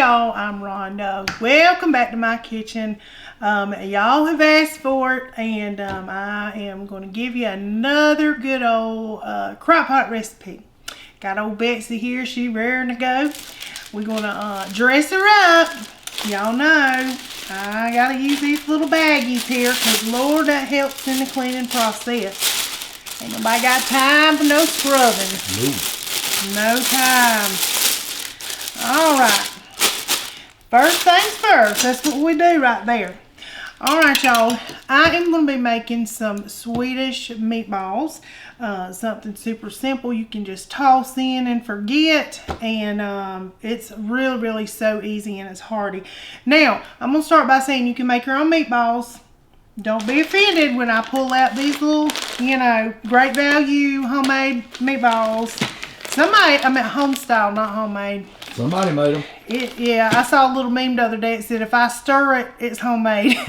y'all, I'm Rhonda. Welcome back to my kitchen. Y'all have asked for it, and I am going to give you another good old crock pot recipe. Got old Betsy here, she raring to go. We're going to dress her up. Y'all know I got to use these little baggies here because Lord, that helps in the cleaning process. Ain't nobody got time for no scrubbing. No time. Alright. First things first. That's what we do right there. Alright, y'all. I am going to be making some Swedish meatballs. Something super simple. You can just toss in and forget. And it's really so easy and it's hearty. Now, I'm going to start by saying you can make your own meatballs. Don't be offended when I pull out these little, you know, great value homemade meatballs. Somebody, I meant home style, not homemade. Somebody made them. Yeah, I saw a little meme the other day that said if I stir it, it's homemade. So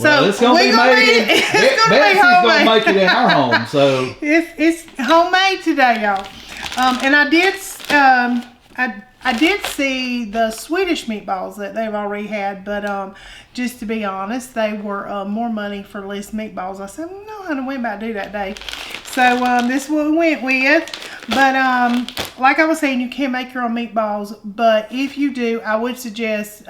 well, it's gonna be made. Betsy's gonna make it in our home, so it's homemade today, y'all. And I did see the Swedish meatballs that they've already had, but just to be honest, they were more money for less meatballs. I said, well, no, honey, we ain't about to do that day. So this is what we went with. But like I was saying, you can make your own meatballs, but if you do, I would suggest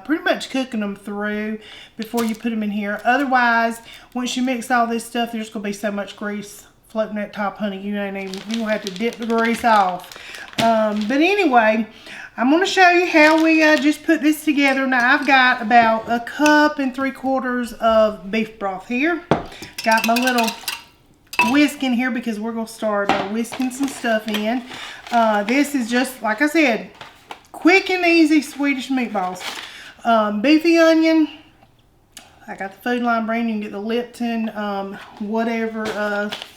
pretty much cooking them through before you put them in here. Otherwise, once you mix all this stuff, there's going to be so much grease floating at top, honey. You gonna have to dip the grease off. But anyway, I'm going to show you how we just put this together. Now, I've got about 1 3/4 cups of beef broth here. Got my little whisk in here because we're going to start whisking some stuff in. This is just, like I said, quick and easy Swedish meatballs. Beefy onion. I got the Food Line brand. You can get the Lipton, whatever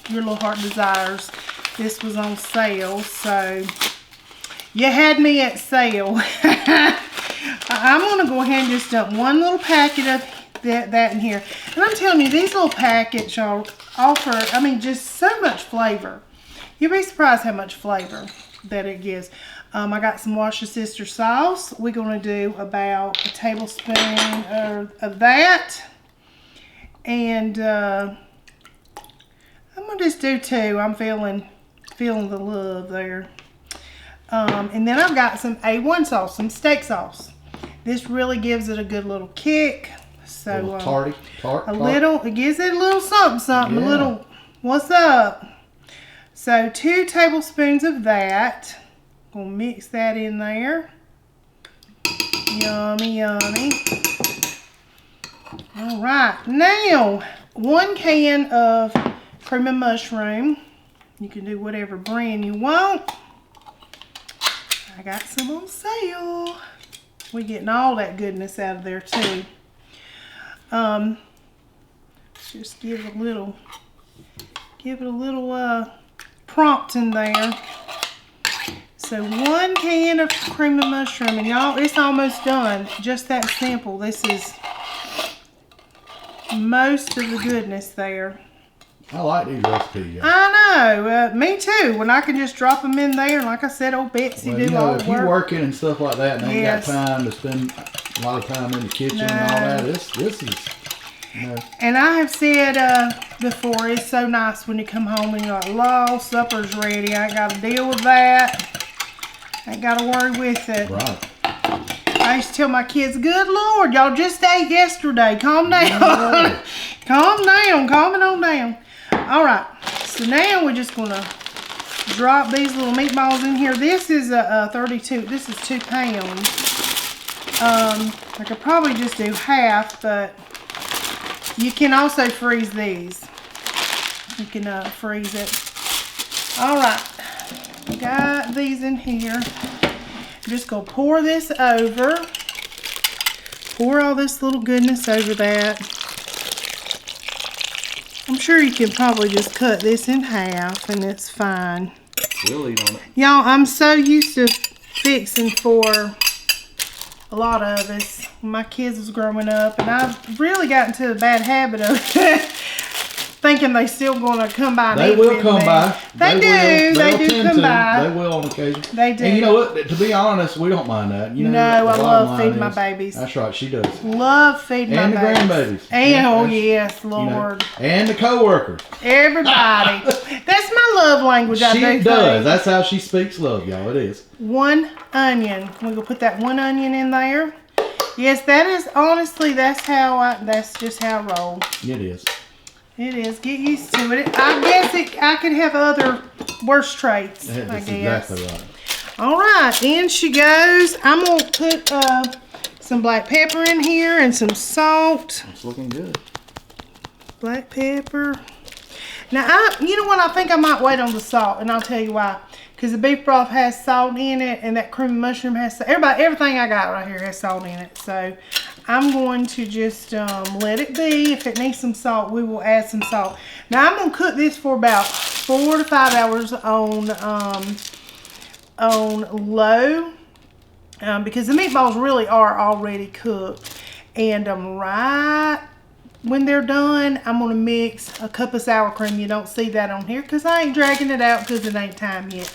your little heart desires. This was on sale, so you had me at sale. I'm going to go ahead and just dump 1 little packet of that in here. And I'm telling you, these little packets, y'all, offer, I mean, just so much flavor. You'll be surprised how much flavor that it gives. I got some Worcestershire sauce. We're going to do about 1 tablespoon of that. And I'm going to just do 2. I'm feeling the love there. And then I've got some A1 sauce, some steak sauce. This really gives it a good little kick. So a little tart. It gives it a little something, yeah. A little, what's up? So 2 tablespoons of that. Gonna mix that in there. Yummy, yummy. All right, now 1 can of cream of mushroom. You can do whatever brand you want. I got some on sale. We're getting all that goodness out of there too. Just give it a little prompting there. So 1 can of cream of mushroom, and y'all, it's almost done. Just that simple. This is most of the goodness there. I like these recipes. Yeah. I know, me too. When I can just drop them in there, and like I said, old Betsy do all the work. If you're working and stuff like that, and ain't got time to spend a lot of time in the kitchen and all that, this is. You know. And I have said before, it's so nice when you come home and you're like, "Law, supper's ready. I ain't got to deal with that. I ain't got to worry with it." Right. I used to tell my kids, "Good Lord, y'all just ate yesterday. Calm down, No. calm it on down." All right. So now we're just gonna drop these little meatballs in here. This is a 32. This is 2 pounds. I could probably just do half, but you can also freeze these. You can freeze it. All right. Got these in here. I'm just going to pour this over. Pour all this little goodness over that. I'm sure you can probably just cut this in half and it's fine. We'll eat on it. Y'all, I'm so used to fixing for a lot of us when my kids was growing up, and I've really gotten to a bad habit of thinking they still going to come by. They will come by. They do. They do come by. They will on occasion. They do. And you know what? To be honest, we don't mind that. You know, no, I love feeding my babies. That's right, she does. Love feeding my babies. And the grandbabies. And oh yes, Lord. You know, and the co-workers. Everybody. That's my love language. She does. That's how she speaks love, y'all. It is. 1 onion. We're gonna put that 1 onion in there. Yes, that is honestly. That's just how I roll. It is. It is. Get used to it. I guess I could have other worse traits. That's I guess. exactly right. All right, in she goes. I'm gonna put some black pepper in here and some salt. It's looking good. Black pepper. Now, you know what? I think I might wait on the salt, and I'll tell you why. Because the beef broth has salt in it, and that creamy mushroom has salt. Everything I got right here has salt in it. So I'm going to just let it be. If it needs some salt, we will add some salt. Now I'm going to cook this for about 4 to 5 hours on low, because the meatballs really are already cooked. And right when they're done, I'm going to mix a cup of sour cream. You don't see that on here because I ain't dragging it out because it ain't time yet.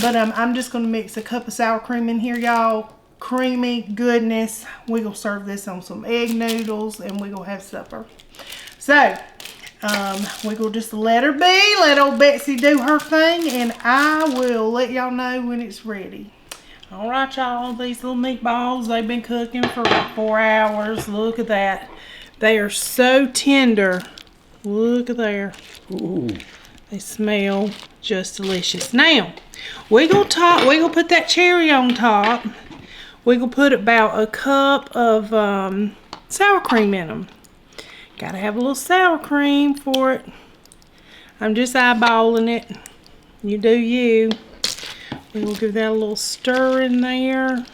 But I'm just going to mix a cup of sour cream in here, y'all. Creamy goodness. We're going to serve this on some egg noodles and we're going to have supper. So, we're going to just let her be. Let old Betsy do her thing. And I will let y'all know when it's ready. All right, y'all. These little meatballs, they've been cooking for about 4 hours. Look at that. They are so tender. Look at there. Ooh. They smell just delicious. Now, we're gonna put that cherry on top. We're gonna put about a cup of sour cream in them. Gotta have a little sour cream for it. I'm just eyeballing it. You do you. We will give that a little stir in there.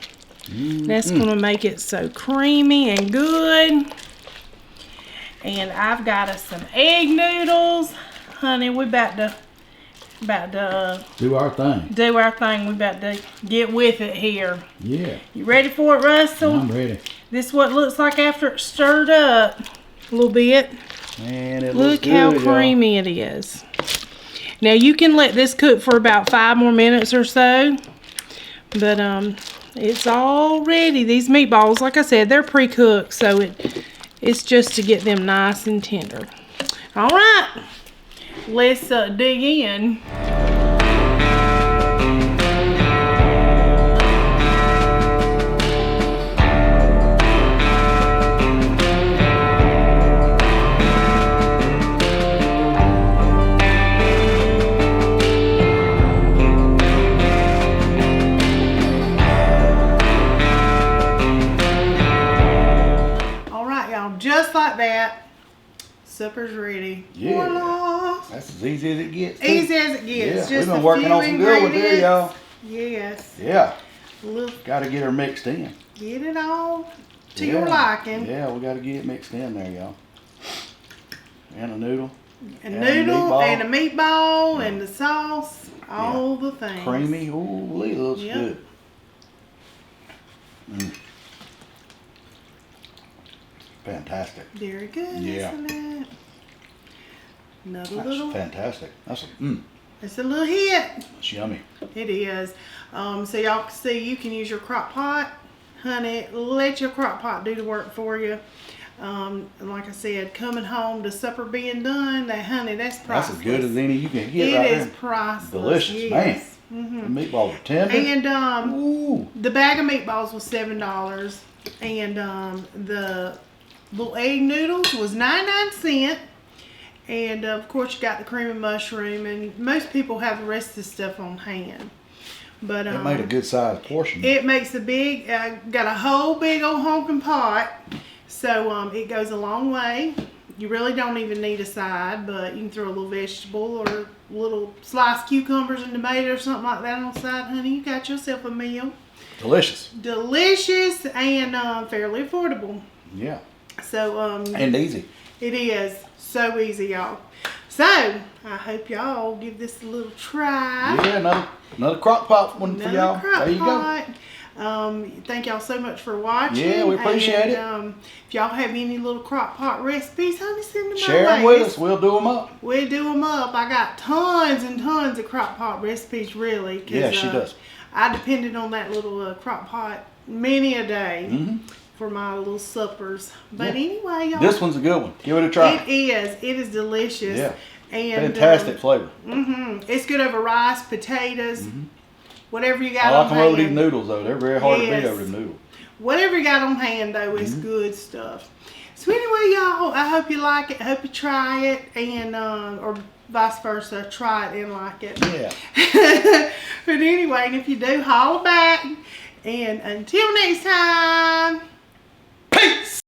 That's gonna make it so creamy and good. And I've got us some egg noodles. Honey, we about to do our thing. Do our thing. We about to get with it here. Yeah. You ready for it, Russell? I'm ready. This is what it looks like after it's stirred up a little bit. And it Look looks good, how creamy it is. Now you can let this cook for about 5 more minutes or so. But it's all ready. These meatballs, like I said, they're pre-cooked, so it's just to get them nice and tender. All right, let's dig in. Just like that, supper's ready. Yeah, voila. That's as easy as it gets. Easy as it gets. Yeah, just we've been working on some good ones here, y'all. Yes. Yeah. Got to get her mixed in. Get it all to your liking. Yeah, we got to get it mixed in there, y'all. And a noodle. A noodle and a meatball and the sauce, all the things. Creamy. Ooh, it looks good. Fantastic. Very good, isn't it? Another That's little. Fantastic. That's It's a little hit. It's yummy. It is. So y'all can see you can use your crock pot. Honey, let your crock pot do the work for you. And like I said, coming home to supper being done, that's priceless. That's as good as any you can get. It is priceless. Delicious, man. The meatballs are tender. And the bag of meatballs was $7. And the little egg noodles was 99¢. And of course you got the cream and mushroom, and most people have the rest of the stuff on hand. But it made a good sized portion. It makes a big, got a whole big old honking pot, so it goes a long way. You really don't even need a side, but you can throw a little vegetable or little sliced cucumbers and tomato or something like that on the side, honey. You got yourself a meal. Delicious. Delicious and fairly affordable. Yeah. So and easy. It is so easy, y'all. So I hope y'all give this a little try. Yeah, another crock pot one for y'all. There you go. Thank y'all so much for watching. Yeah, we appreciate it. If y'all have any little crock pot recipes, honey, send them Share my them way. with us. We'll do them up. We'll do them up. I got tons and tons of crock pot recipes, really. Yeah, she does. I depended on that little crock pot many a day for my little suppers. But anyway, y'all. This one's a good one. Give it a try. It is. It is delicious. Yeah. And, fantastic flavor. It's good over rice, potatoes, whatever you got I on like them over these hand. noodles, though. They're very hard to beat over the noodles. Whatever you got on hand, though, is good stuff. So anyway, y'all, I hope you like it. I hope you try it, and or vice versa, try it and like it. Yeah. But anyway, and if you do, holler back. And until next time, peace.